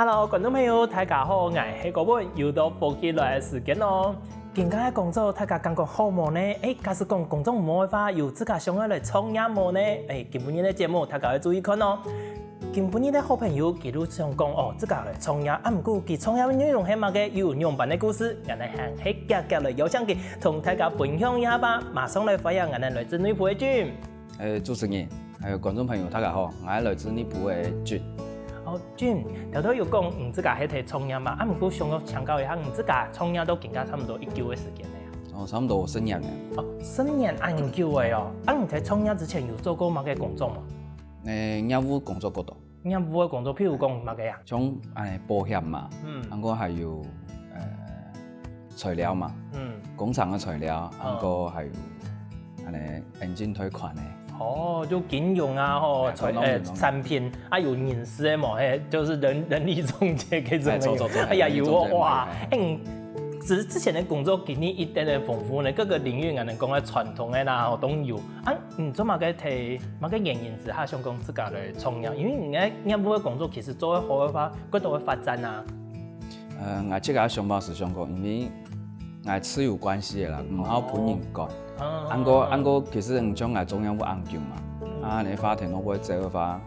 Hello， 观众朋友，大家好，我是郭本，又到科技来的时间咯。今天的工作大家感觉好无呢？假使讲工作无的话，有自家想要来创业无呢？今晡日的节目大家要注意看哦。今晡日的好朋友，佢都想讲哦，自家来创业，不过佢创业的内容係乜嘅？有樣版的故事，我哋向喺夾夾嚟邀請佢同大家分享一下吧。馬上來歡迎我哋來自女僕的君。主持人還有觀眾朋友，大家好，我係來自女僕的君。君，頭頭有講唔自家喺度創業嘛？不過想要請教一下，唔自家創業都更加差唔多1個月的時間咧。差唔多10年咧。10年咁久嘅哦。唔喺創業之前有做過乜嘅工作嘛？業務工作過多。業務嘅工作，譬如講乜嘅啊？像保險嘛，然後還有材料嘛，工廠嘅材料，然後還有現金退款嘅。就金融啊，產品啊，有人事的嘛，就是人力中介嗰種嘅。哎呀，有哇，之前的工作經驗一定係豐富呢，各個領域我能講係傳統嘅啦，都有。你做乜嘅睇乜嘅原因之下想講自家來創業？因為你嘅業務嘅工作其實做得好嘅話，佢都會發展啊。我這個想法是想講，因為我持有關係嘅啦，唔好本人講。按個其實唔將我中央有研究嘛，你法庭我會做嘅話，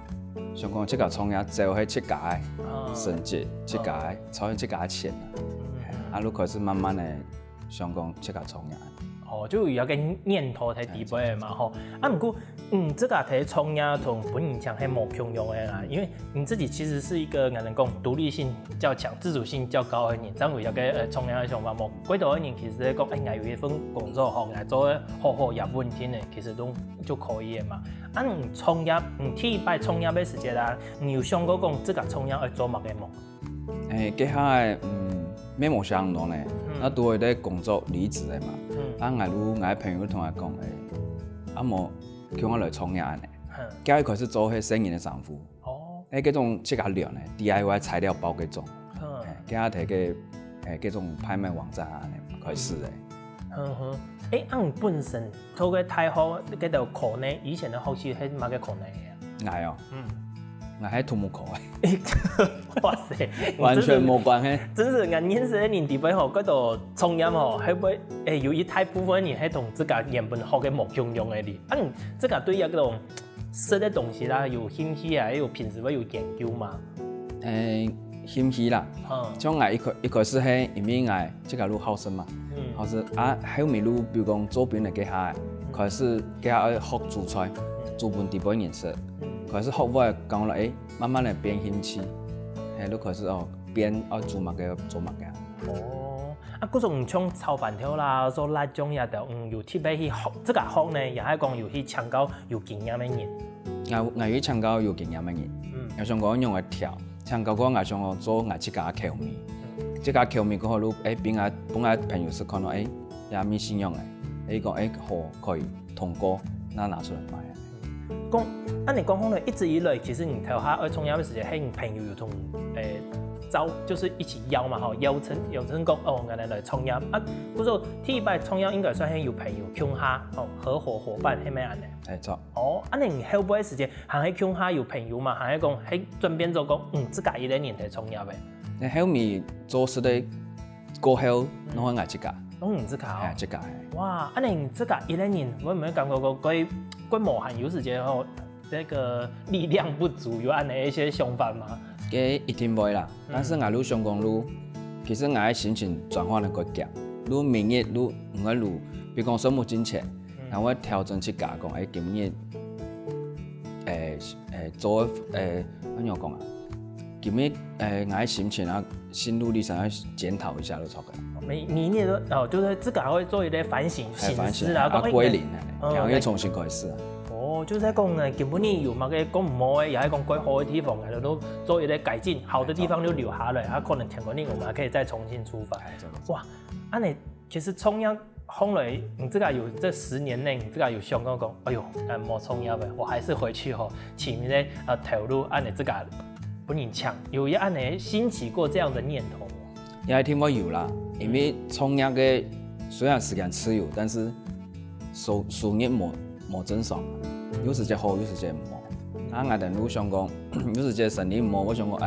想講這個創業做係自家嘅成績，自家嘅操用自家嘅錢啊，如果開始慢慢的想講這個創業。就有一個念頭喺底背嘛吼。不過這個睇創業同本人講係冇平庸嘅啦，因為你自己其實是一個我能講獨立性較強、自主性較高嘅人，咁為一個創業嘅想法冇。幾多嘅人其實講我有一份工作吼，我做好好也穩定嘅，其實都就可以嘅嘛。你創業，你第一擺創業嘅時間啦，你有想過講這個創業要做乜嘅冇？幾下咩冇想到呢？我都會在工作離職嘅嘛。我朋友同我講冇叫我來創業呢。今日開始做係生意嘅丈夫。嗰種即個量呢 ，DIY 材料包嗰種。今日睇嗰種拍賣網站啊，開始嘅。你本身做嘅太好嗰條課呢，以前嘅學習係乜嘅課呢？我係土木科嘅。哇塞，完全冇關係。真是我認識嘅年底輩吼，嗰度創業吼，係會有一大部分人係同自家原本學嘅冇共用嘅哩。自家對嗰種識嘅東西啦，有興趣啊，有平時會有研究嘛？興趣啦。像我一開始係因為我即個路後生嘛，後生後面路比如講左邊嘅幾下，開始幾下學做菜，做本地本認識。開始學會講啦，慢慢嚟變興趣，都開始變做乜嘅做乜嘅。嗰種像炒飯條啦，做辣醬也就有特別去學，這個學呢，也係講有去請教有經驗嘅人。我去請教有經驗嘅人，我想講用嚟調，請教過我想講做我自家嘅口味，自家口味過後，俾我本來朋友是看到也沒信用嘅，講好可以通過，拿出來賣。你講好了，一直以來，其實你頭下創業嘅時間，係你朋友有同就是一起邀嘛，邀請講我哋來創業。嗰種第一擺創業應該算係有朋友共下合夥夥伴係咩樣嘅？錯。你後輩嘅時間，係喺共下有朋友嘛？係講喺轉變咗講，自家一個人嚟創業嘅。你後面做事的過後，弄我自家。自家係自家。哇！你自家一個人，會唔會感覺過佢無限有時間這個力量不足，有安尼一些想法嗎？一定會啦，但是我路想講其實我嘅心情轉換了個夾，路明日路唔會路，比如講數目金錢，然後我調整自家講，今日做怎樣講啊？今日我嘅心情啊，心路歷程要檢討一下都錯嘅。明日都就是自家會做一啲反省、省思啊，歸零然後要重新開始。就是講呢，基本你有乜嘅講唔好嘅，也係講改好嘅地方，喺度都做一啲改進，好的地方就留下來，可能聽過你，我們還可以再重新出發。哇！你其實創業後來，你自家有這10年內，你自家有想講，哎呦，冇創業嘅，我還是回去前面咧投入，你自家本人強，有一你興起過這樣的念頭？也係聽我有啦，因為創業嘅雖然時間持有，但是收入冇正常。有時間好，有時間唔好。我哋都想講，有時間生意唔好，我想講，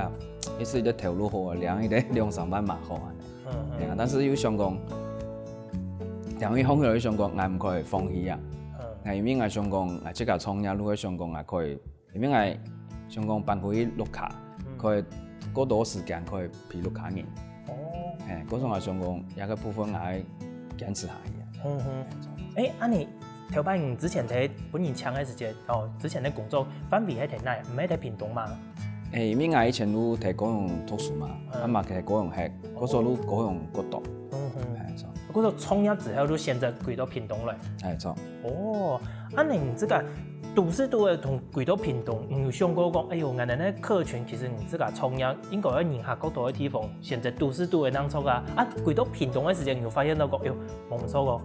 伊是咧投入好，量伊咧量上班嘛好安尼。但是有想讲，两伊放落去想讲，俺唔可以放弃啊。因为俺想讲，俺即个创业如果想讲，俺可以，因为俺想讲办可以录卡，可以过多时间可以批录卡人。嗰種我想講有個部分我堅持下嘅。你頭擺你之前喺本年搶嘅時間，之前嘅工作分別喺睇哪？唔係睇屏東嘛？因為我以前都睇高雄讀書嘛，嘛其實高雄係嗰時都高雄嗰度。嗰時創業之後都選擇歸到屏東嚟。係錯。你這個都市都會同歸到屏東，有想過講，哎呦，我哋咧客群其實你這個創業應該喺寧夏角度嘅地方，選擇都市都會當初啊，歸到屏東嘅時間，你發現到講，哎呦，冇咁錯個，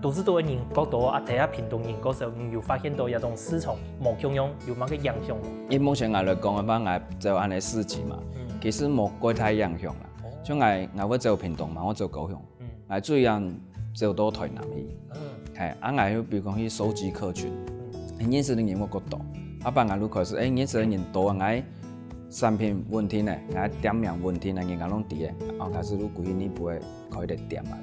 都市都會人角度睇下屏東人嗰時候，你發現到有種市場冇咁樣，有乜嘅影響？以目前我嚟講嘅話，我就按你市集嘛，其實冇過太影響啦。像我會走屏東嘛，我走高雄，我主要走到台南去，我比如講去收集客群。認識的人我覺得，把我都開始認識的人多啊，我產品問題呢，我店面問題呢，人家攏知嘅，開始都規年不會開啲店啊。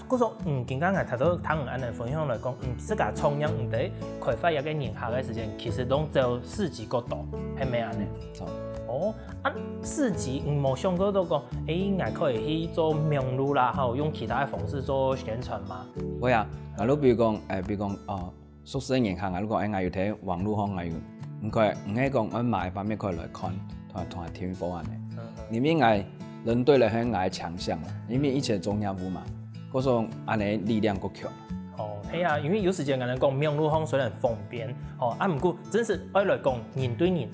嗰種更加我睇到聽人哋分享嚟講，自家創業唔得開發一個年下嘅時間，其實都就市集角度係咩啊呢？市集冇想過到講，我可以去做名錄啦，後用其他嘅方式做宣傳嘛？會啊，我都比如講宿舍人行啊，如果我要睇網絡上，我要唔係講我買方面可以來看，同埋聽課安尼。因為我人對嚟係我強項啦，因為以前中業務嘛，嗰種安尼力量夠強。係啊，因為有時間我哋講網絡上雖然方便，唔過真是愛來講人對人，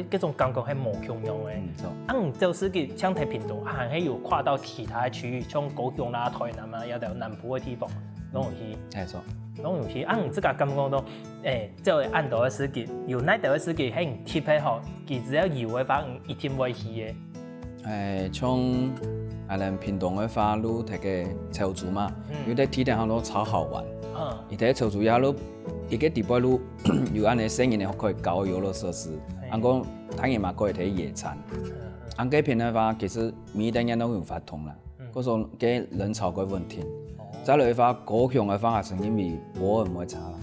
嗰種感覺係冇共樣嘅。就是佢像睇屏東，還係有跨到其他區域，像高雄啦、台南啊，有條南部嘅地方，攏有去。係錯。攏有去，自家感覺到，即係按到嘅時機，有哪條嘅時機係貼喺好，佢只要有嘅話，一定會去嘅。像咱屏東嘅話，都睇個潮州嘛，有啲體驗都超好玩。而睇潮州也都一個地方都有安尼生意嘅可以搞遊樂設施，講當然嘛可以睇野餐。嗰邊嘅話，其實每單嘢都有發通啦，嗰種嘅人潮嘅問題。再來嘅話，高雄嘅話係因為博爾唔會差啦，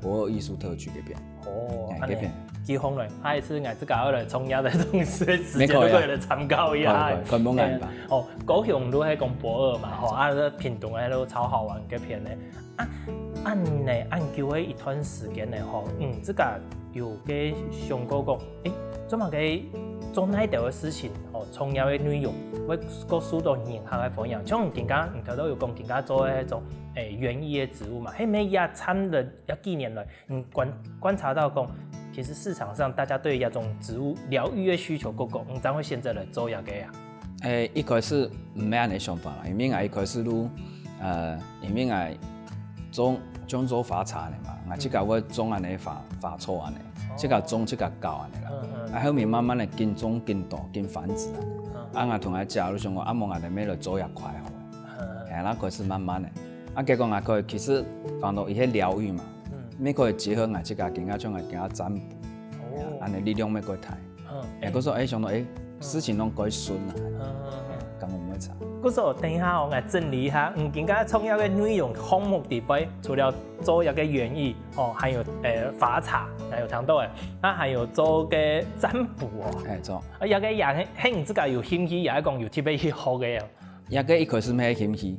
博爾藝術特區嗰邊。嗰邊。幾好嘞！下一次我自家來創業的東西，時間都可以來參考一下。佢冇眼吧？高雄都係講博爾嘛，屏東喺度超好玩嘅片咧。按叫喺一段時間咧，自家有嘅想過講，做乜嘅做哪條嘅事情，創業嘅內容，會個數到年下嘅方向。像更加頭都有講，更加做嗰種園藝嘅植物嘛，係咪也參了幾年來，觀察到講。其實市場上大家對一種植物療癒嘅需求高高，怎會選擇來做一個呀？一開始唔係安尼想法啦，因為我一開始都因為我種做花茶嘅嘛，我即個我種安尼花草安尼，即個種即個搞安尼啦，後面慢慢嚟兼種兼大兼繁殖安尼，我同佢講，你想講望我哋咩嚟做一塊好，然後開始慢慢嚟，結果我可以其實放到一些療癒嘛。咩可以結合我自家更加將我更加占卜，安尼力量咩可以睇，嗰時候想到事情攏可以順啦，咁唔會差。嗰時候等一下我整理一下，更加重要嘅內容項目地位，除了做一個園藝，還有花茶，還有聽到嘅，還有做嘅占卜做。有個人喺自家有興趣，也講有特別去學嘅。一個一開始咩興趣，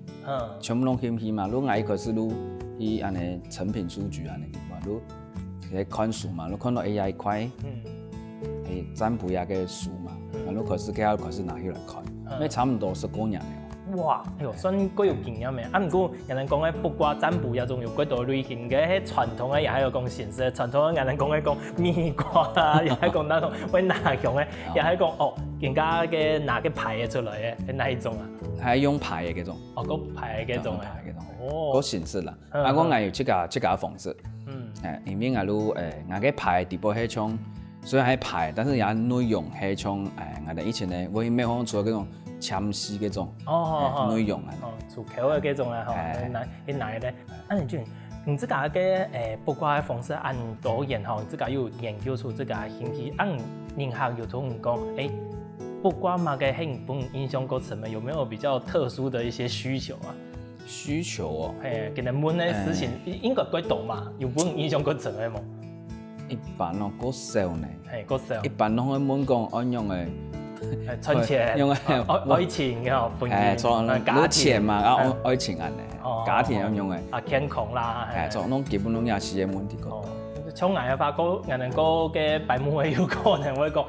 全部攏興趣嘛，如果一開始都。伊安尼成品書局安尼地方，你喺看書嘛，你看到一塊，占卜呀個書嘛，你開始開始拿起來看，那差唔多10多年了。哇，算幾有經驗嘅。唔過人哋講嘅卜卦占卜也仲有幾多類型嘅，喺傳統嘅也係有講形式，傳統嘅人哋講嘅講米卦啊，又係講那種會拿樣嘅，又係講人家嘅拿個牌嘅出來嘅，係哪一種啊？係用牌嘅嗰種。個牌嘅嗰種。嗰形式啦，我有即個方式，因為我個牌地步係像，雖然係牌，但是也內容係像我哋以前咧，我咩可能做嗰種簽詩嗰種內容啊，出口嘅嗰種啊，你哪咧？你就你自家嘅卜卦嘅方式按多研你自家有研究出自家興趣，人客有同你講，不管嘛个很本影响过什么，有没有比较特殊的一些需求啊？需求哦，嘿，给人问的事情应该几多嘛？有本影响过什么吗？一般哦，够少呢。嘿，够少。一般拢会问讲安用的。存钱，用爱情哦，婚姻，家钱嘛，啊爱情安尼，家庭咁用的。啊，健康啦，做拢基本拢也是个问题个。像我发觉，人哋個嘅白母會有可能會講，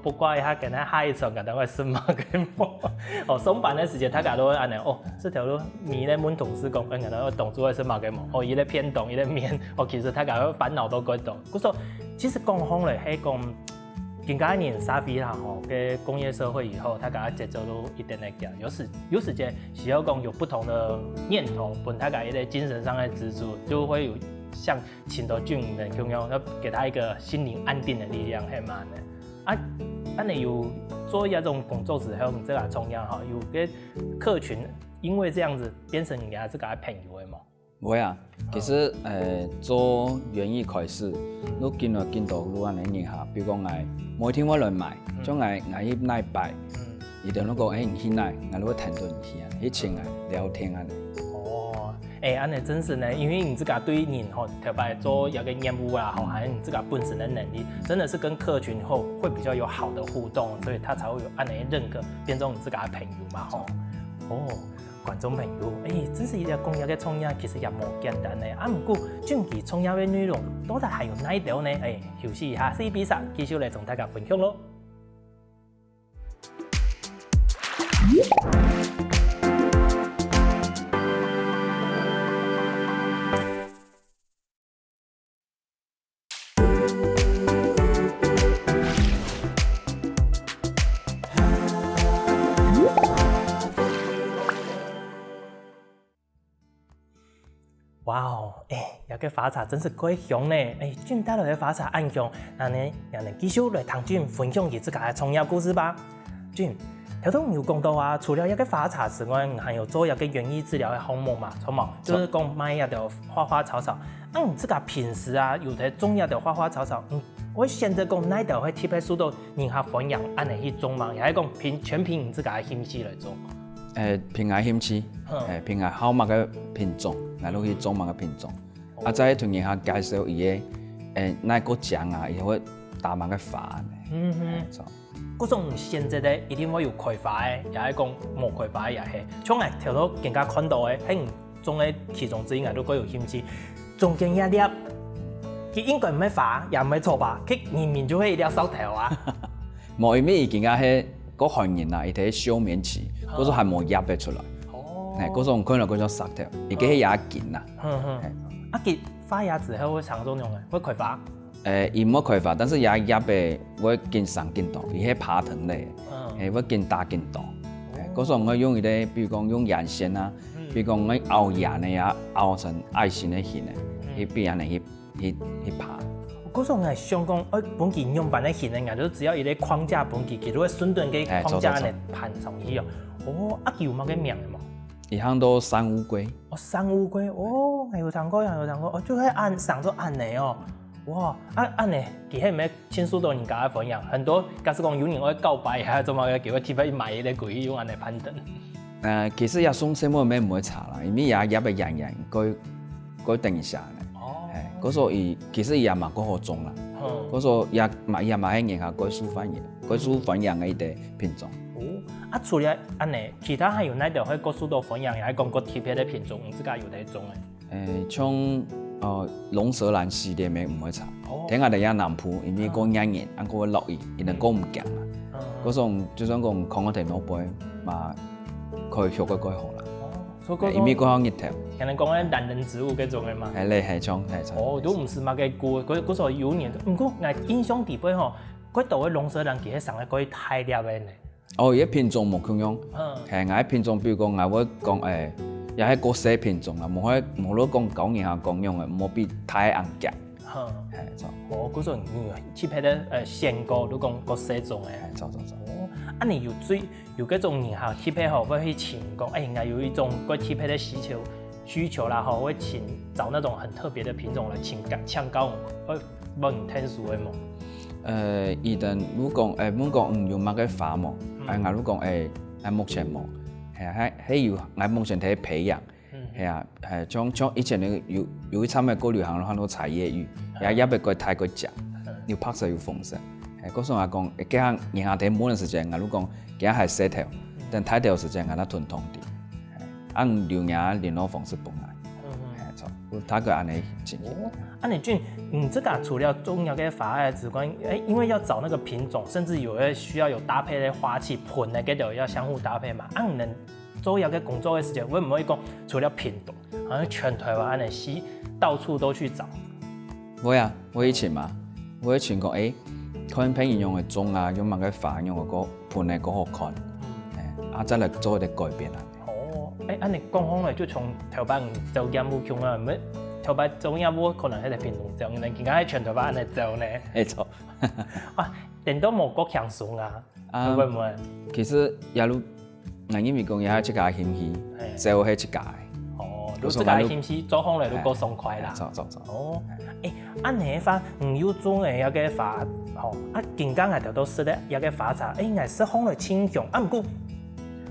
不怪他跟他下一場，可能會什麼嘅哦，上班的時間，他講都會安尼哦，這條路你咧問同事講，可能會動作會什麼嘅嘛，哦，伊咧偏動，伊咧面，哦，其實他講煩惱都幾多。佢說，其實講好咧，係講。近幾年沙菲啦吼，嘅工業社會以後，他講節奏都一定嚟講，有時間需要講有不同的念頭，本他講一啲精神上的支柱，就會有像請到俊人咁樣，要給他一個心靈安定的力量，係嘛呢？啊，你有做一種工作之後，你這個從樣哈，有個客群因為這樣子變成你這個朋友的嘛？會啊，其實做園藝開始，你見到你安尼下，比如講每天我來買，將去奶擺，伊就那個你去奶，我會談到去啊，去請聊天啊。哦，安尼真是呢，因為你這個對人吼，特別做一個業務啦，吼，還有你這個本身的能力，真的是跟客群後會比較有好的互動，所以他才會有安尼認可，變成你這個朋友嘛，吼。哦。觀眾朋友，真是一個工業嘅創業，其實也冇簡單嘅。不過，近期創業嘅內容到底還有哪一條呢？休息一下，CB3繼續來同大家分享咯。哇哦，有個發茶真是幾香呢！俊帶來的發茶暗香，那呢，讓人繼續來同俊分享佢自家嘅創業故事吧。俊，頭先有講到啊，除了一個發茶之外，還有做一個園藝治療嘅項目嘛，錯冇？就是講賣一條花花草草。你自家平時啊，有啲種一條花花草草，我選擇講哪條會特別受到人家歡迎，安尼去種嘛，也係講全憑你自家嘅興趣來種。憑我興趣，憑我好物嘅品種，來落去種物嘅品種。再同人家介紹伊個哪個獎啊，伊會打物嘅花。嗰種現在咧一定會有開發嘅，也係講冇開發嘅也係。像我頭頭更加看到嘅，喺種嘅其中之一，我都幾有興趣。中間一粒，佢應該唔係花，也唔係錯吧？佢明明就係一粒sau條啊。冇，因為伊而家係嗰行人啊，伊睇休眠期，嗰種係冇葉嘅出來。嗰種可能嗰種sau條，而家係也緊啊。佢發芽之後會長種樣嘅，會開發。伊冇開發，但是也葉嘅會見長見大，伊係爬藤類，會見大見大。嗰種我用伊咧，比如講用眼線啊，比如講我凹眼嘅呀，凹成愛心嘅形嘅，去變嚟去爬。嗰種係想講，本件用版嘅形嘅，就只要伊個框架本件，佢都會順斷嘅框架嚟攀上去啊。叫乜嘅名嘅嘛？伊響到山烏龜。山烏龜，有聽過，就係按上咗按嚟哦。哇，按嚟，其實唔係牽涉到人家嘅分享，很多假使講有人會告白啊，做乜嘅叫佢特別買一啲鬼用按嚟攀登。其實也送什麼咩唔會查啦，因為也嘅人佢定下嘅。嗰時伊其實也嘛嗰個種啦。嗰時也嘛係人家改書翻譯嘅一啲品種。除了按嚟，其他還有哪條可以告訴到分享，也係講個特別嘅品種，唔知家有啲種嘅。像龍舌蘭系列咪唔會查，聽下第一南埔，因為講人言，按個落雨，因為講唔勁啦。嗰種就算講抗我哋攞杯嘛，佢學個好啦。因為嗰項熱條。可能講啲懶人植物嗰種嘅嘛。係咧係種。都唔是嘛嘅菇，嗰時有年，唔過我印象地邊吼，嗰度嘅龍舌蘭其實上嚟嗰啲太粒嘅呢。伊品種冇咁樣，係我品種，比如講我會講也係個些品種啦，冇攞講講人下講用嘅，冇必太硬夾。係錯。嗰種特別嘅鮮果都講個些種嘅。錯。你有嗰種人下特別好，會去請講，我有一種個特別嘅需求啦，吼，會找那種很特別嘅品種來搶購，會幫你聽數嘅嘛。伊等如讲阮讲有乜嘅法冇，我如讲目前冇，係有我目前喺培养，係啊，像以前有一餐嘅過旅行，很多茶葉魚，也別個泰國食，有拍攝有風色，嗰時我講，幾下銀行睇滿嘅時間，我如講幾下係洗頭，但睇頭時間我哋吞通啲，按留言聯絡方式本來。他个安尼情形。安俊，这个除了重要的法爱之外，因为要找那个品种，甚至有需要有搭配的花器盆的，嗰度要相互搭配嘛。你能做要嘅工作的时间，会唔会讲除了品种，好像全台湾安尼到处都去找？会啊，我以前讲可能朋友用的种啊，用乜嘅法用個盆的好看，再嚟做一啲改變啊。你講開嚟就從頭擺做業務強啊，唔係頭擺做業務可能喺度平農做，你見解全頭擺安尼做呢？沒錯。哇，電都冇國強順啊，會唔會？其實也如我因為講也係一家興趣，做係一家。哦，如這家興趣做好嚟都夠爽快啦。做。哦，安尼法有種嘅一個法，近間係都識得一個法茶，係識好嚟清香，唔過。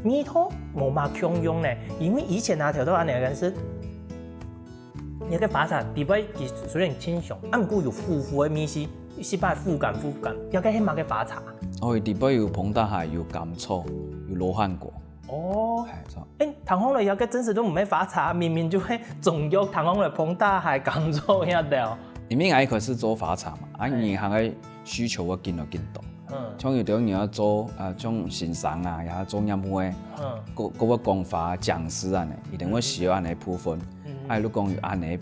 米湯冇嘛強用咧，因為以前那條都安尼嘅是，一個法茶底部雖然清香，唔過有腐嘅米絲，是把腐感，一個係嘛嘅法茶。底部有膨大海，有甘草，有羅漢果。哦，糖烘嚟有個真實都唔係法茶，明明就係中藥糖烘嚟膨大海甘草遐條。因為我可是做法茶嘛，銀行嘅需求我見到。像有啲人要做種欣賞啊，也做業務嘅，嗰個講法講師啊，一定會需要安尼部分，你講有安尼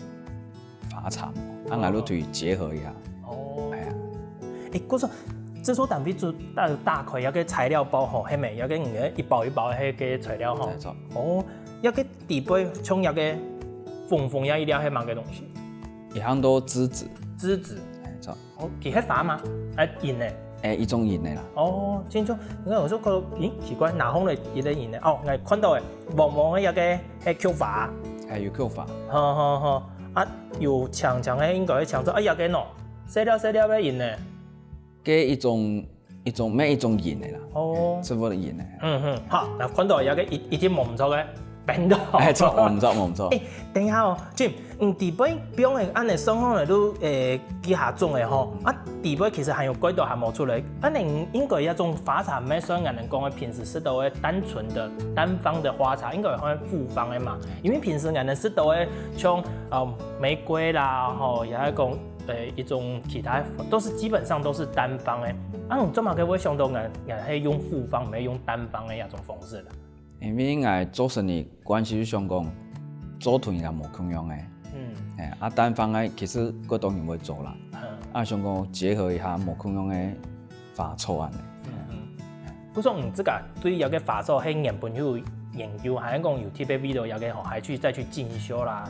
法茶，我哋對結合一下。哦，係啊。嗰種製作單位做大概有個材料包吼，係咪有個一包一包嘅個材料吼？哦，有個底部像有個縫一料係乜嘅東西？有很多梔子。梔子，係錯。哦，佢係法嗎？係鹽嘅。一種鹽嚟啦。哦，清楚。我有時覺得，咦，奇怪，哪方嚟一個鹽咧？哦，我看到嘅，黃黃嘅有個係橛法。有橛法。好，有長嘅應該係長咗，有個喏，細條嘅鹽咧。嘅一種鹽嚟啦。哦。師傅嘅鹽嚟。好，嗱，看到有個一啲冇唔錯嘅。變到，冇唔錯。等下哦，Jim，地杯表嘅安尼雙方嚟都幾下種嘅吼，地杯其實還有幾多還冇出嚟，你應該一種花茶唔係像人哋講嘅平時食到嘅單純的單方的花茶，應該係複方嘅嘛，因為平時人哋食到嘅像玫瑰啦，吼，也係講一種其他都是基本上都是單方嘅，你做乜嘅會想到人係用複方，唔係用單方嘅一種方式啦？因為我做生意關係上講，做團也冇共樣嘅，單方嘅其實嗰當然會做啦，上講結合一下冇共樣嘅法草啊。不過這個對有個法草係原本有研究，係講有特別味道，有個還去再去進修啦。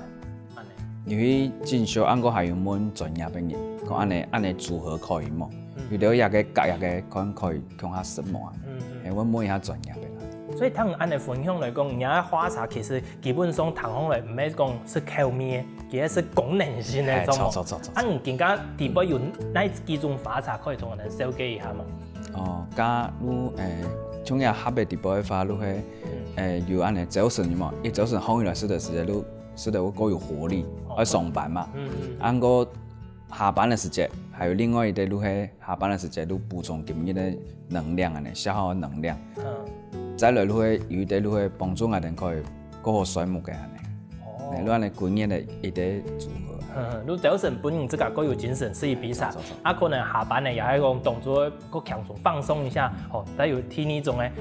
因為進修，按個還有問專業嘅人，講安尼組合可以冇？有啲有個隔日嘅可以講下實冇啊，我問一下專業嘅。所以糖安尼分享來講，人家花茶其實基本上糖烘嚟唔係講是口味，其實是功能性嘅種。你更加地部有哪幾種花茶可以同人哋紹介一下嘛？哦，假如像嘢合嘅地部嘅花，如係有安尼早晨嘛，一早晨烘起來食的時間，食得會夠有活力，要上班嘛。按個下班嘅時間，還有另外一啲如係下班嘅時間，都補充今日嘅能量啊，消耗能量。再來如係有啲如係幫助我哋可以嗰個水木嘅安尼，你安尼幾日嘅一啲組合。你早晨本人自家夠有精神，可以比賽，可能下班咧也係講動作夠強壯放鬆一下，再有聽呢種咧，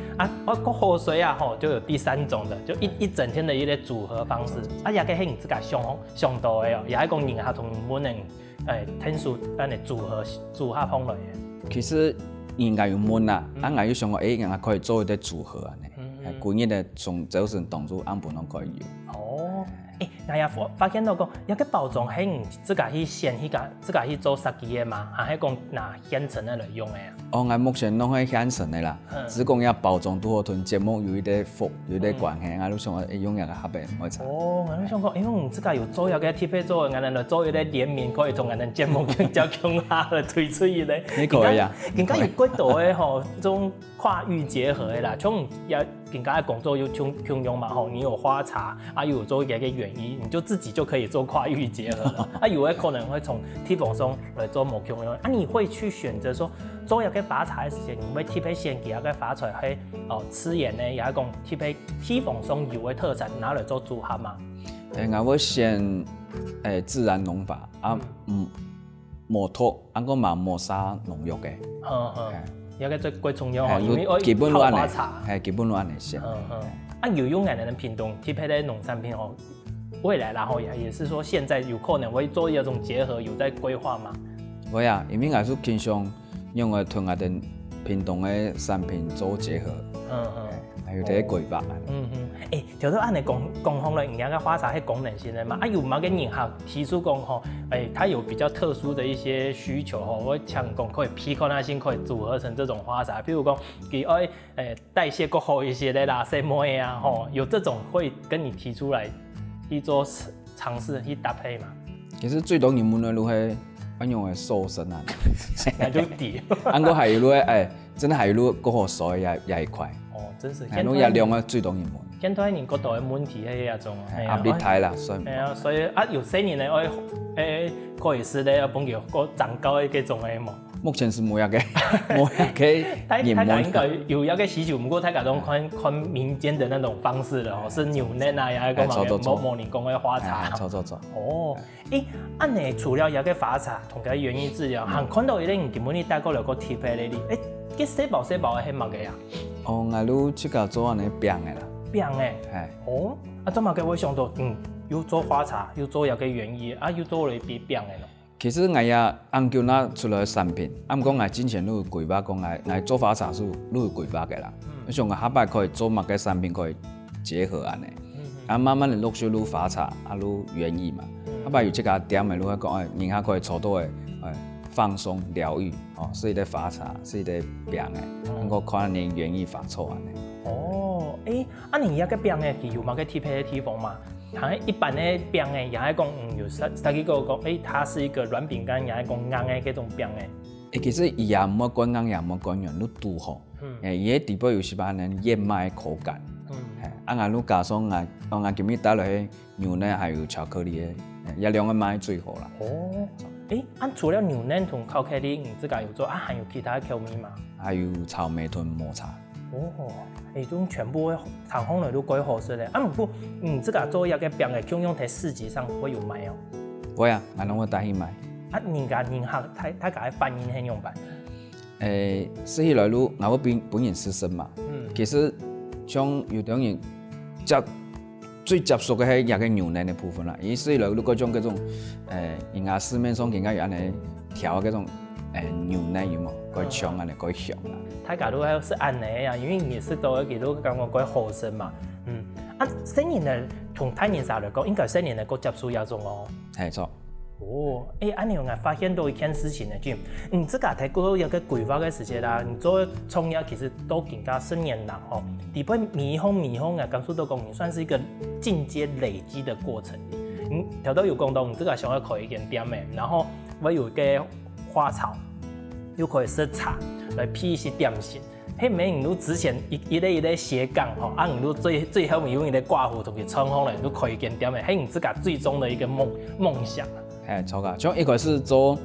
個喝水啊，就有第三種的，就一整天的一個組合方式，也個係你自家上道嘅哦，也係講人下同本人聽數安尼組合碰落嘅。其實應該有問啦，我有想過，人家可以做一啲組合啊，呢，幾日嘅從早晨動作按本都可以有。我也发现到讲，一个包装係唔自家去先，自家去做設計嘅嘛，還係講拿現成的來用嘅啊？我目前拢係現成的啦，只講要包裝拄好同節目有一啲符，有一啲關係，我想用一個合併我查。我想講，因為我們自家有做一個貼片做，我哋來做一個聯名，可以同我哋節目叫強下來推出一個。你可以啊？人家有幾多嘅吼，種跨域結合的啦，像也。人家的工作有共用嘛吼，你有花茶啊，又有做一個園藝，你就自己就可以做跨域結合了。啊，有的可能會從貼風松來做無共用，啊，你會去選擇說做一個花茶的時間，你會貼喺先給一個花材去吃鹽呢，也係講貼喺貼風松有的特產拿來做組合嘛？我會選自然農法啊，無拖，啊個嘛冇灑農藥嘅。一個最重要因為基本都按花茶，基本都按嚟先。有用眼的品種貼喺啲農產品哦，未來然後也是說現在有可能會做一種結合，有在規劃嘛？會啊，因為我是傾向用個同我哋品種的產品做結合。還有啲規劃。條都按你講好了，人家嘅花茶係功能性的嘛，有冇嘅人客提出講吼，它有比較特殊的一些需求吼，我想講可以批可能性可以組合成這種花茶，譬如講佢代謝更好一些的啦，什麼呀吼，有這種會跟你提出來去做嘗試去搭配嘛？其實最多人問的都係用嘅瘦身啊，那就抵。安個係路真係係路嗰個水也係快。真是。係路也量嘅最多人問。現在人國度嘅問題係一種壓力大啦，所以。所以有些人咧，可以是咧，要幫佢個長高嘅嗰種嘅嘛。目前是冇一個人問。應該有一個需求，不過他嗰種看民間的那種方式咯，是牛奶啊，也係個模擬講嘅花茶。錯。按你除了一個花茶同佢園藝治療，還看到一啲人根本你帶過來個貼片嚟啲，幾細包係乜嘅呀？我哋即個做安尼餅嘅啦。餅誒，做乜嘅？我想到，又做花茶，又做一個園藝，又做嚟啲餅嘅咯。其實我也研究那出來產品，講我之前都有規劃，講我做花茶是都有規劃嘅啦。我想我下擺可以做乜嘅產品可以結合安尼，慢慢地陸續愈花茶，愈園藝嘛。下擺有即個點嘅，愈講人家可以做到嘅放鬆療癒，是一個花茶，是一個餅嘅，我看你園藝發錯安尼。你一個餅嘅，佢有乜嘅貼片嘅地方嘛？像一般的餅誒，也係講有實幾個講，它是一個軟餅乾，也係講硬嘅嗰種餅誒。其實伊也唔好講硬，也唔好講軟，你拄好。伊個底部有時把人燕麥口感。你加上我今日打落去牛奶還有巧克力嘅，一兩個買最好啦。除了牛奶同巧克力，你自家有做還有其他嘅口味嘛？還有草莓同抹茶。種全部糖烘嚟都幾好食咧。不過自家做一個餅嘅，共用喺市集上會有賣哦。會啊，我攏會帶去賣。人客睇佢反應係樣辦？說起來路，我本人師生嘛。其實像有啲人最接觸嘅係一個牛奶嘅部分啦。而說起來路嗰種人家市面上更加有安尼調嗰種牛奶有冇？佢香安尼，佢香啦。大家都係按尼啊，因為你識到幾多感覺佢好食嘛。新年嘅同大年茶嚟講，應該新年嘅個接觸有種哦。係錯。安尼我發現到一件事情咧，就自家睇過一個規劃嘅時間啦，你做創業其實都更加10年啦，底部迷風啊，感受到講，你算是一個進階累積的過程。條都有講到，你自家想要開一間店嘅，然後我有個花草。又可以設茶來批一些點心，迄每人都之前一個斜槓吼，人都最後面用一個掛壺同佢創好了，都開一間店嘅，迄人自家最終的一個夢想。錯噶，像一開始做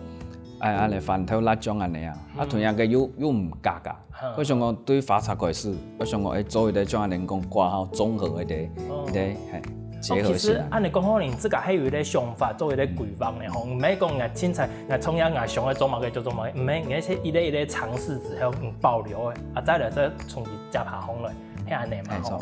安尼飯頭辣醬安尼啊，同樣嘅又唔夾噶。我想講對花茶開始，我想講做一個像人講掛號綜合一個結合起來。其實按你講可能自家係有一個想法，做一個規劃咧，唔係講我凊彩我創業我想要做乜嘅就做乜嘅，唔係，而且一個嘗試之後保留嘅，再來再從佢接下紅來，係安尼嘛。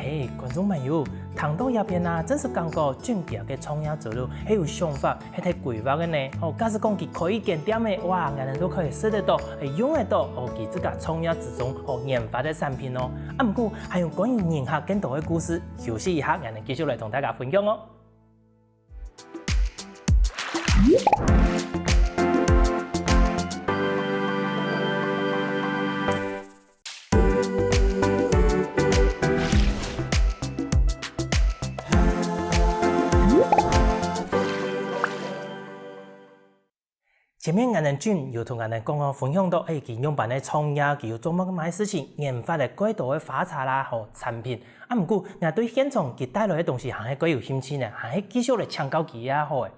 嘿，观众朋友，谈到这边啊，真是感觉俊杰嘅创业之路，还有想法，还睇规划嘅呢。哦，假使讲佢可以检点嘅，哇，人人都可以识得到，会用得到，哦，佢自家创业之中哦研发的产品哦。啊，不过还有关于人客更多嘅故事，休息一下，人哋继续来同大家分享哦。前面俺哋俊有同俺哋讲分享到，佢用办嘅创业，佢要做乜嘅买事情，研发嘅几多嘅花茶啦，和产品。啊，不過俺對現場佢帶來嘅東西，還係幾有興趣呢，還係繼續嚟搶救佢啊好嘅。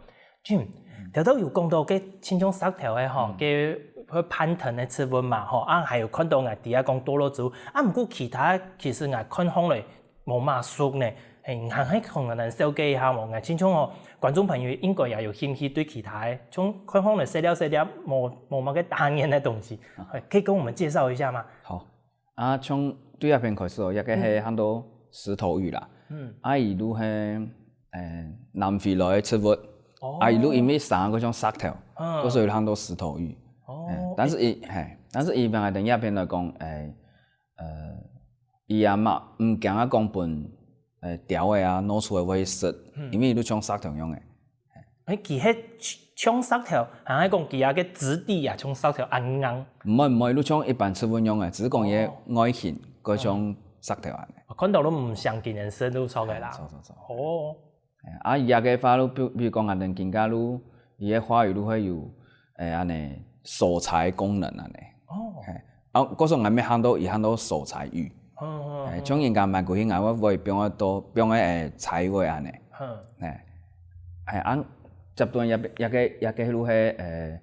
俊，頭都有講到嘅青蔥石頭嘅嗬，嘅去攀藤嘅刺紋嘛，嗬，啊，還有看到俺底下講多肉植物，啊，不過其他其實俺看方嚟冇乜熟呢。還係同人哋紹介一下喎，青蔥哦，觀眾朋友應該也有興趣對其他嘅，從看方嚟識了冇乜嘅單元嘅東西，可以跟我們介紹一下嗎？好，啊，從對一邊開始哦，一個係很多石頭魚啦，啊，一路係南非來嘅植物，啊，一路因為生嗰種石頭，嗰所以很多石頭魚，但是一般係另一邊來講，伊也嘛唔驚啊講本。條嘅啊，攞出嚟會食，因為都搶石頭用嘅。佢係搶石頭，係講佢有個質地啊，搶石頭硬硬。唔係，都搶一般食物用嘅，只是講嘢外形嗰種石頭啊。看到都唔常見人食都錯嘅啦。錯。哦。啊，伊個花都，比如講啊，人更加都，伊個花魚都會有安尼蔬菜功能安尼。哦。啊，嗰種係咩行到，伊行到蔬菜魚。種人家買過去，我會變個菜味安尼。按接段一個路係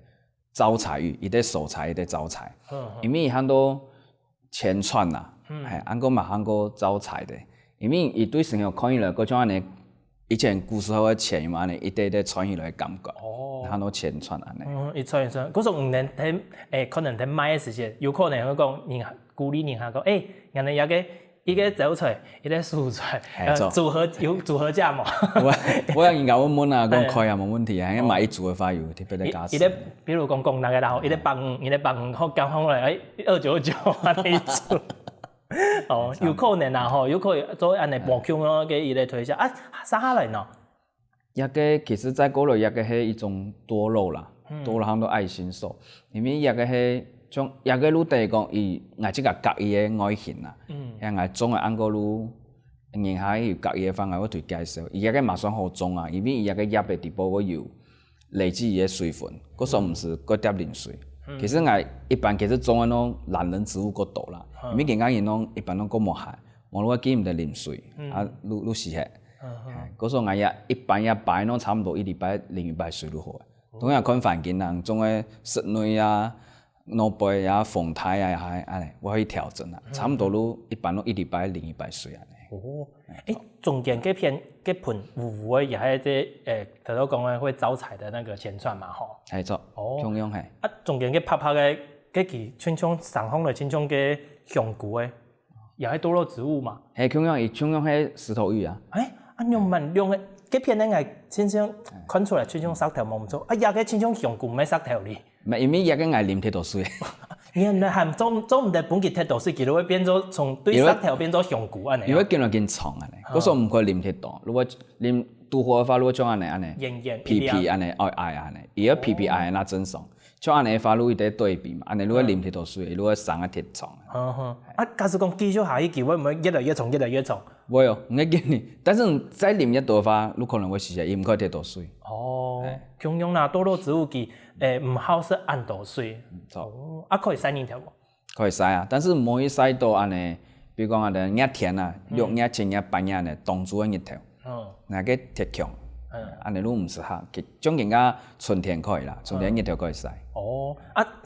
招財魚，伊啲蔬菜，伊啲招財。因為很多前傳啦，按個嘛很多招財的。因為伊對生活看起來嗰種安尼，以前古時候嘅前嘛安尼，一啲傳起來嘅感覺。很多前傳安尼。一傳，嗰種唔能睇可能睇買嘅時節，有可能佢講人鼓勵人下講，人哋有個。一個走出來，一個輸出來，組合價嘛。我有研究問啊，講開啊冇問題啊，因買一組嘅話有特別的價。一個比如講那個然後，一個150，好減翻來299啊那一組。哦，有可能啊，吼，有可能做安尼半腔咯，嘅一個推銷啊，啥下來呢？一個其實在國內一個係一種多肉啦，多肉很多愛心樹，因為一個係。種一個路第講，伊我即個隔伊嘅外形啦，因我種嘅按個路，然下有隔伊嘅方案我對介紹，伊一個嘛算好種啊，因為伊一個葉嘅地步我有累積伊嘅水分，嗰時候唔是嗰點淋水。其實我一般其實種嘅儂懶人植物嗰度啦，因為人家伊儂一般儂嗰冇害，無論我見唔得淋水，啊，愈適合。嗰時候我也一般也擺儂差唔多1禮拜淋1擺水就好。同樣看環境啦，種嘅室內啊。腦背啊、風台啊，係安尼，我可以調整啦。差唔多都一般都1禮拜淋1擺水安尼。哦，中間嗰片嗰盆糊糊嘅，也係啲頭先講嘅會招財的那個前傳嘛，吼。係做，中央係。啊，中間嗰拍拍嘅嗰期青蔥上風嘅青蔥嘅香菇嘅，也係多肉植物嘛。係中央係石頭魚啊。用問用嘅嗰片咧係青蔥看出來青蔥石頭冇唔錯，啊，也個青蔥香菇唔係石頭哩。唔係，因為一個係淋鐵度水。你係做唔得本結鐵度水，佢都會變咗從對石頭變咗香菇安尼。如果見到見蟲安尼，嗰時候唔可以淋鐵度。如果淋杜河嘅話，如果將安尼，皮安尼愛安尼，而家皮愛那正常。將安尼嘅話，如果得對比嘛，安尼如果淋鐵度水，如果生個鐵蟲。假使講繼續下去，會唔會越來越重？會哦，唔會見你。但是再淋一度嘅話，有可能會死嘅，伊唔可以鐵度水。同樣啦，多肉植物佢唔好食按度水。可以曬黏條無？可以曬啊，但是唔可以曬到安尼，比如講安尼熱天啊，肉熱前熱半夜安尼凍住嘅熱條，那個鐵強，安尼都唔適合。種更加春天可以啦，春天熱條可以曬。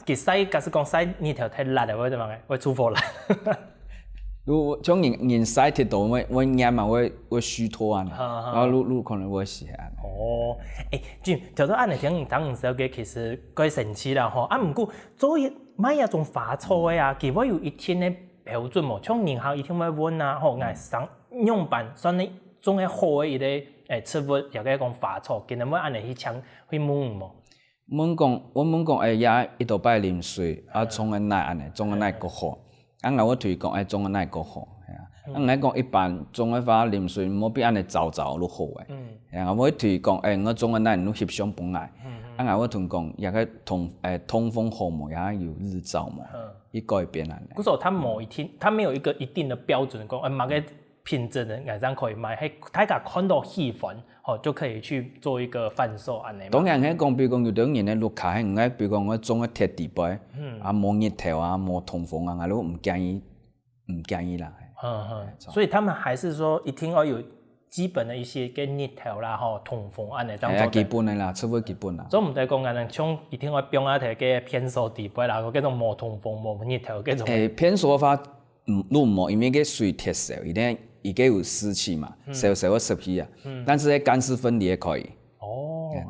佢曬假使講曬熱條太辣嘅，會點樣嘅？會出火啦。如種人曬鐵度，會熱嘛，會虛脫啊，然後你可能會死啊。就頭先安尼聽當唔少嘅，其實幾神奇啦吼。唔過做買一種花草嘅啊，佢會有一天嘅標準喎。像年後一天會問啊，吼，样板算你种个好诶一个植物，也个讲花草，今日要安尼去抢去问无？阮讲也一道摆啉水，种个奶安尼，种个奶够好。我推讲种个奶够好，来讲一般种个花啉水，无比安尼糟糟愈好诶。我推讲我种个奶愈翕相本来。我同讲也个通风后膜也有日照嘛，伊改变安尼。故说它没有一个一定的标准，讲某个品质的这样可以卖，大家看到喜欢，就可以去做一个贩售安尼。当然讲，比如讲有种人咧绿卡，比如讲我种个铁地杯，无日头无通风我都唔建议啦。所以他们还是说一定要有基本的一些跟日头啦、通风安尼这样做。基本的啦，除非基本啦。所以唔得讲安尼，像一定要标啊摕个偏素地杯啦，嗰种无通风、无日头嗰种。偏素法愈无，因为个水铁烧，伊个有湿气嘛，烧个湿气啊。但是干湿分离也可以。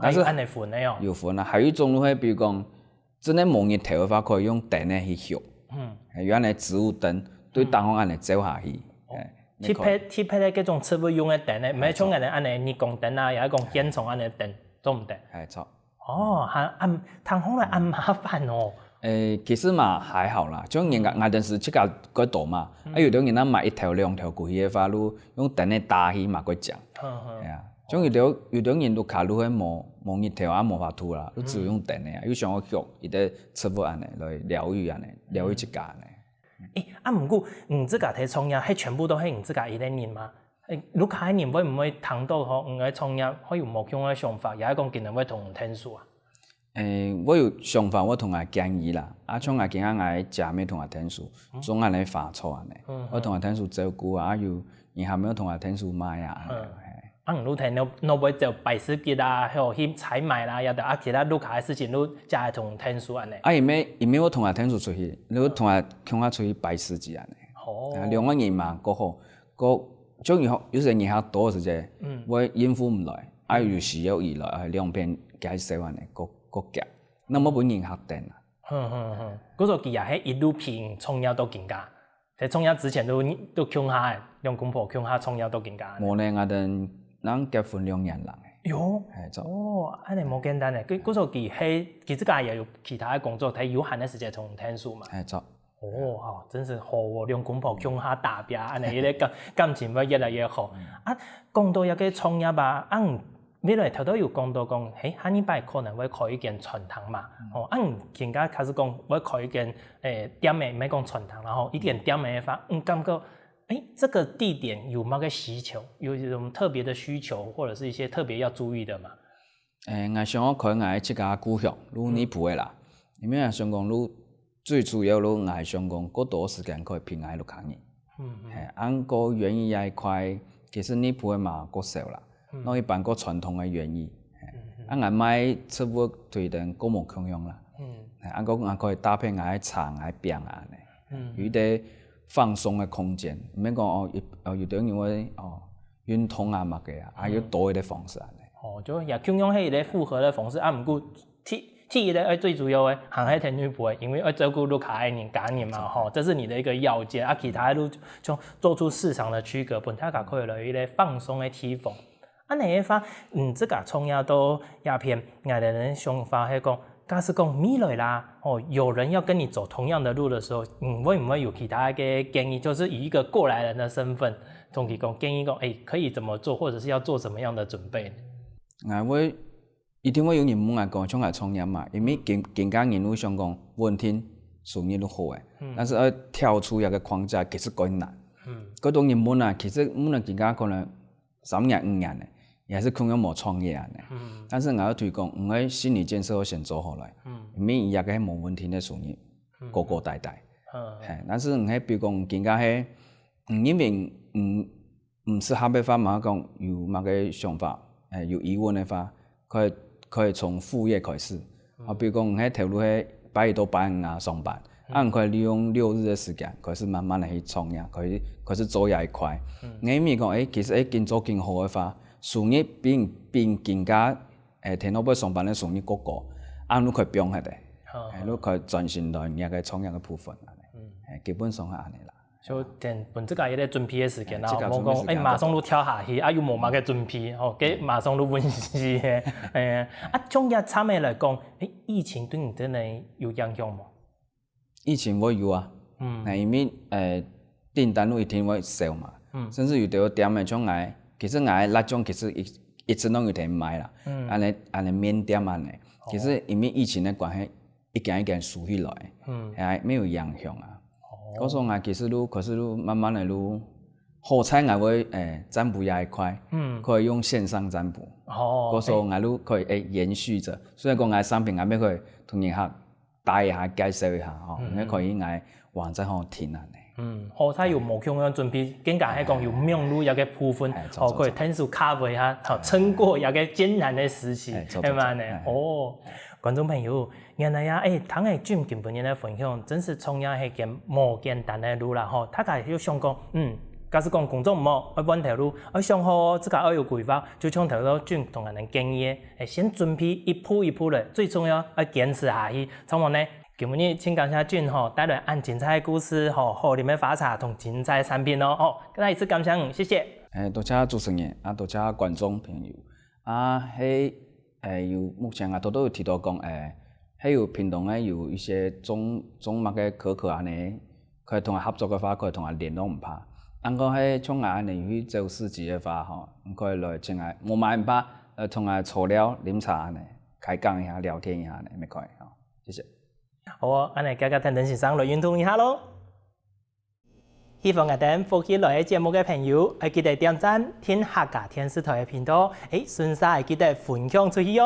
但是安尼分的哦。有分啊，还有一种比如讲真的无日头的话，可以用灯的去烧。原来植物灯对灯光安尼照下去。贴配咧，嗰种植物用的灯咧，唔系像安尼日光灯啊，又一种烟囱安尼灯，做唔得。错。通风来麻烦哦。其实嘛还好啦，种人外电视即个过大嘛，有种人买一条两条过去的话，用灯的打去嘛过讲。种有种人都卡路迄无日头无法度啦，都只用灯的啊，有上个脚伊个植物安尼来疗愈一家安尼。毋过自家摕创业，迄全部都係自家一个人嘛？你开年會唔會談到個創業可以有冇樣嘅想法？也係講今日會同聽書啊？我有想法，我同佢建議啦。像今日我食咩同佢聽書，總安尼發錯安尼。我同佢聽書照顧啊，然後咩同佢聽書買啊。你睇你會就擺設計啊，還有去採買啦，也得其他你卡嘅事情，你就係同聽書安尼。因為我同佢聽書出去，你同佢出去擺設計安尼。兩個人嘛，個好種有時人客多時陣，我應付唔來，有時有而來，兩邊介紹安尼，個夾，那麼本人客定啊。嗰個其實係一路拼創業到更加，喺創業之前都強下嘅，兩公婆強下創業到更加。冇呢，我哋人結婚2年啦。安尼冇簡單嘅，嗰個其實也有其他嘅工作，睇有閒嘅時間同聽書嘛。真是好哦！兩公婆強下打拼，安尼迄個感情會越來越好。講到一個創業吧，未來頭都有講到講，下禮拜可能會開一間傳統嘛。更加開始講會開一間店嘅，唔係講傳統，然後一間店嘅話，感覺這個地點有某個需求，有一種特別的需求，或者是一些特別要注意的嘛。我想我開我即家股票，如你不會啦，因為想講如最主要我想講，嗰多時間可以平安落行嘅。按個園藝也塊，其實你不會嘛過少啦。我一般個傳統嘅園藝，我買植物對等個冇共用啦。我可以搭配我茶、我餅啊呢，有啲放鬆嘅空間，唔免講有啲人會運動啊乜嘅啊，有多啲方式啊呢。就也共用係啲複合嘅方式，唔過第一咧，最主要嘅行喺天女不會，因為要照顧路卡嘅人家人嘛，這是你的一個要件。其他路就做出市場的區隔，本大家可以來一個放鬆的地方。你嘅話，這個創業到鴉片，我哋人想法係講，假使講未來啦，有人要跟你走同樣的路的時候，會唔會有其他嘅建議？就是以一個過來人的身份，同佢講建議講，可以怎麼做，或者是要做什麼樣的準備？一定會有人問我講，像我創業嘛，因為更加人會想講穩定、順利都好嘅，但是要跳出一個框架，其實較難。嗰種人問啊，其實問啊更加可能3年5年嘅，也是可能冇創業嘅。但是我要推廣，我嘅心理建設要先做好來，因為伊也個係冇問題嘅順利，個代代。但是我係比如講更加係，因為唔適合嘅話嘛講有某個想法，有疑問嘅話，可以從副業開始，比如講我喺投入喺8日到8日啊上班，可以利用6日嘅時間，開始慢慢嚟去創業，開始做一塊。因為講其實更做更好嘅話，收入比更加天老闆上班嘅收入高高，你可以變下嚟，你可以專心來一個創業嘅部分，基本上係安尼啦。就等本这个也在准备的时间啦，无讲马上都跳下去，又无嘛个准备，给马上都温习的。从业产业来讲，疫情对你真的有影响吗？疫情我有啊，因为订单都一定会少嘛，甚至有啲店的种其实那种其实一直拢有得卖啦，安尼面店安尼，其实因为疫情的关系，一件数起来，还没有影响啊。嗰时候其实可是慢慢的好彩会占卜也快，可以用线上占卜。嗰时候可以延续着，虽然讲商品要可以同人客带一下介绍一下可以网站停啊。好彩有目标准备，更加系讲有命路有个部分，可以天数cover一下，撑过有个艰难的时期，系嘛呢？观众朋友，原来呀，唐爱俊今本日的分享，真是创业系件无简单的路啦大家要想讲，假使讲工作唔好，要揾条路，想好自家要有规划，就像头先俊同人建议，先准备一步一步的，最重要要坚持下去。从我呢，今日请感谢俊带来按精彩的故事好你们发财同精彩的产品再一次感谢谢谢。多谢主持人多谢观众朋友有目前都有提到讲还有平常有一些中马嘅可安尼，可以同合作嘅话，可以同联络唔怕。个像安尼去做市集嘅话可以来请无买唔怕，同坐了饮茶安尼，开讲一下聊天一下呢，咪可以谢谢。好安尼大家等先生来运动一下咯。希望等福建来节目嘅朋友，记得点赞听客家电视台嘅频道，顺势记得分享出去